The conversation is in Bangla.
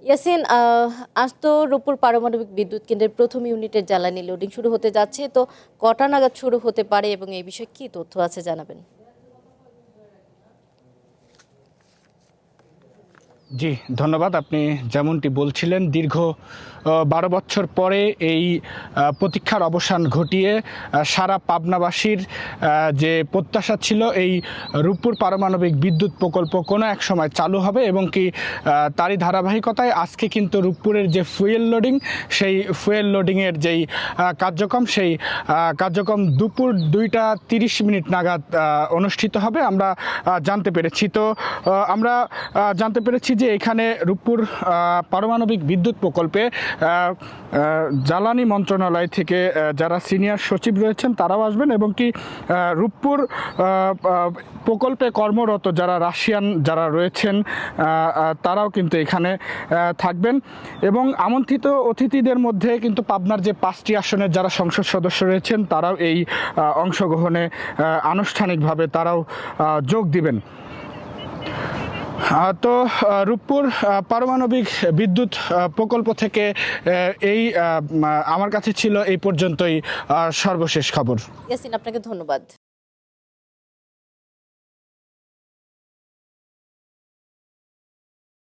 ইয়াসিন, আজ তো রূপপুর পারমাণবিক বিদ্যুৎ কেন্দ্রের প্রথম ইউনিটের জ্বালানি লোডিং শুরু হতে যাচ্ছে, তো কটা নাগাদ শুরু হতে পারে এবং এই বিষয়ে কি তথ্য আছে জানাবেন? জি, ধন্যবাদ। আপনি যেমনটি বলছিলেন, দীর্ঘ ১২ বছর পরে এই প্রতীক্ষার অবসান ঘটিয়ে সারা পাবনাবাসীর যে প্রত্যাশা ছিল এই রূপপুর পারমাণবিক বিদ্যুৎ প্রকল্প কোনো এক সময় চালু হবে এবং কি তারই ধারাবাহিকতায় আজকে কিন্তু রূপপুরের যে ফুয়েল লোডিং, সেই ফুয়েল লোডিংয়ের যেই কার্যক্রম, সেই কার্যক্রম দুপুর ২টা ৩০ মিনিট নাগাদ অনুষ্ঠিত হবে আমরা জানতে পেরেছি। তো আমরা জানতে পেরেছি যে এখানে রূপপুর পারমাণবিক বিদ্যুৎ প্রকল্পে জ্বালানি মন্ত্রণালয় থেকে যারা সিনিয়র সচিব রয়েছেন তারাও আসবেন এবং কি রূপপুর প্রকল্পে কর্মরত যারা রাশিয়ান যারা রয়েছেন তারাও কিন্তু এখানে থাকবেন এবং আমন্ত্রিত অতিথিদের মধ্যে কিন্তু পাবনার যে ৫টি আসনের যারা সংসদ সদস্য রয়েছেন তারাও এই অংশগ্রহণে আনুষ্ঠানিকভাবে তারাও যোগ দিবেন। তো রূপপুর পারমাণবিক বিদ্যুৎ প্রকল্প থেকে এই আমার কাছে ছিল এই পর্যন্তই সর্বশেষ খবর। ইয়াসিন, আপনাকে ধন্যবাদ।